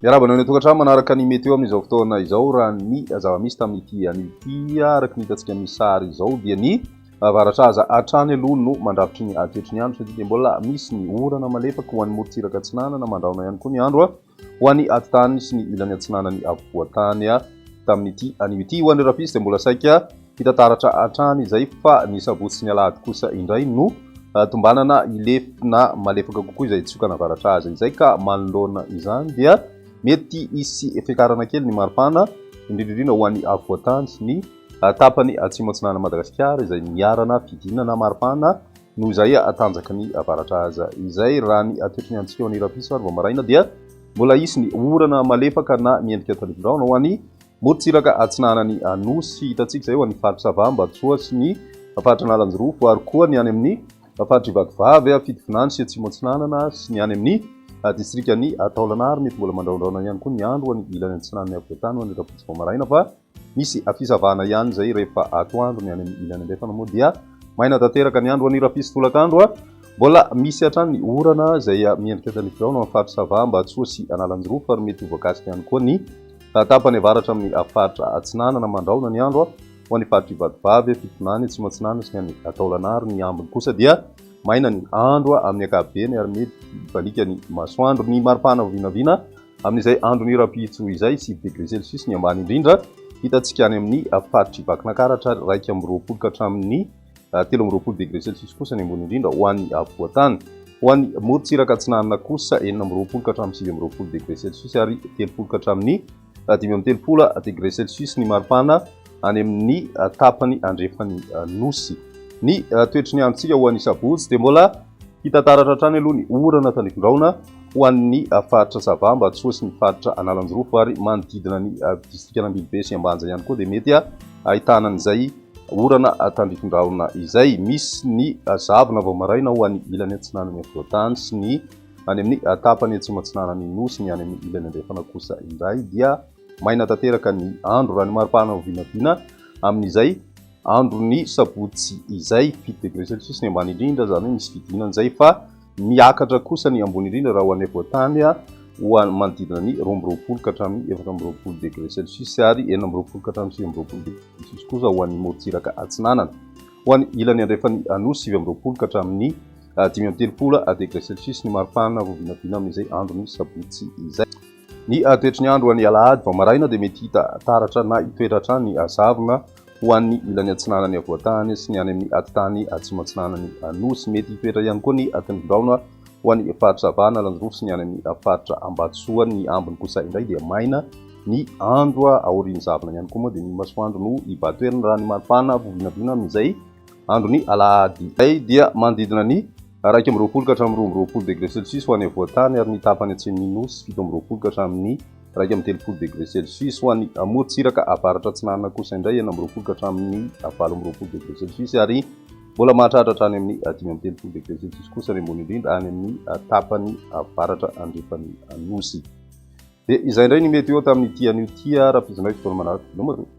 Miarabana ny tokantrano manaraka ny meteo amin'izao fotoana izao raha ny zava-misy tamin'ity an'ity araka ny hitantsika amin'ny sary izao dia ny avaratraza hatrany aloha no mandravitry ny atoetry ny andro satria dia mbola misy ny orana malefaka ho an'ny morontsiraka atsinanana mandraona ihany koa ny andro ho an'ny atitany sy ny ilany atsinanany afovoantany tamin'ity an'ity ho an'ny rapitsy dia mbola saika hitantaratra hatrany izay fa ny sabotsy sy ny alahady kosa indray no tombanana ilefina malefaka kokoa izay tsokana avaratraza izay ka manoloana izany dia mety isy fiakarana kely ny maripana indrindrindrina ho an'ny afovoantany sy ny tapany atsimo atsinana Madagasikara izay miarana fidinana maripana no izay atanjaka ny avaratraza izay raha ny atoetry ny antsika ho an'ny rapitsy ary vao maraina dia mbola isy ny orana malefaka na miendrika tarifindraona ho an'ny morontsiraka atsinanany anosy hitantsika izay ho an'ny faritra Sava Ambatsoa sy ny faritra Nalanjorofo ary koa ny any amin'ny faritra Ivatovavy Fidifinany sy atsimo atsinanana sy ny any amin'ny distrikany Taolagnaro mety mbola mandraondraona ihany koa ny andro ny ilany atsinanany afovoantany ho an'ny rapitsy vao maraina fa misy fisavana ihany izay rehefa atoandro ny any amin'ny ilany andrefana moa dia maina tanteraka ny andro ho an'ny rapitsy tolakandro mbola misy hatrany ny orana izay miendrika talifindraona amin'ny faritra Sava Ambatsoa sy Analanjorofo ary mety ho voakasika ihany koa ny tapany avaratra amin'ny faritra atsinanana mandraona ny andro ho an'ny faritra Ivatovavy Fidifinany atsimo atsinanana sy ny any Taolagnaro ny ambiny kosa dia maina ny andro amin'ny ankapobeny ary mety valika ny masoandro ny maripana vinavina amin'izay andro ny rapitso izay 10 degré celsius ny ambany indrindra hitantsika any amin'ny faritra Vakinankaratra 2 ka hatramin'ny 13 degré celsius kosa ny ambony indrindra ho an'ny afovoantany ho an'ny morontsiraka atsinanana kosa 14 ka hatramin'ny 9 degré celsius ary 30 ka hatramin'ny 5 degré celsius ny maripana any amin'ny tapany andrefany nosy ny toetry ny androntsika ho an'ny sabotsy dia mbola hitantaratra hatrany aloha ny orana talifindraona ho an'ny faritra Sava Ambatsoa sy ny faritra Analanjorofo ary manodidina ny distrikana Ambilobe sy Ambanja ihany koa dia mety ahitana an'izay orana tandrifindraona izay misy ny zavona vao maraina ho an'ny ilany atsinanany afovoantany sy ny any amin'ny tapany atsimo atsinanany nosy ny any amin'ny ilany andrefana kosa indray dia maina tanteraka ny andro raha ny maripana ho vinavina amin'izay andro ny sabotsy izay 7 degré celsius ny ambany indrindra zany hoe misy fidinana izay fa miakatra kosa ny ambony indrindra raha ho an'ny afovoantany ho manodidina ny 12 ka hatramin'ny 14 degré celsius ary 14 ka hatramin'ny 16 degré celsius kosa ho an'ny morontsiraka atsinanana ho an'ny ilany andrefany anosy 20 ka hatramin'ny 13 degré celsius ny maripana ho vinavina amin'izay andro ny sabotsy izay ny toetry ny andro ho an'ny alahady vao maraina dia mety hita taratra na hitoetratra ny zavona ho an'ny ilany atsinanany afovoantany sy ny any amin'ny atitany atsimo atsinanany anosy mety hitoetra ihany koa ny atindraona ho an'ny faritra Sava Analanjorofo sy ny any amin'ny faritra Ambatsoa ny ambiny kosa indray dia maina ny andro aorian'ny zavona ihany koa moa dia ny masoandro no hibatoeriny raha ny maripana vinavina amin'izay andro ny alahady izay dia manodidina ny 12 ka hatramin'ny 20 degré celsius ho an'ny afovoantany ary ny tapany atsin'ny nosy 17 ka hatramin'ny 13 degré celsius ho an'ny morontsiraka avaratra atsinanana kosa indray 19 ka hatramin'ny 20 degré celsius ary mbola mahatratra hatrany amin'ny 15 degré celsius kosa ny ambony indrindra any amin'ny tapany avaratra andrefany nosy dia izay indray ny mety eo tamin'ity an'io tia raha fizinay fotoana manaraka.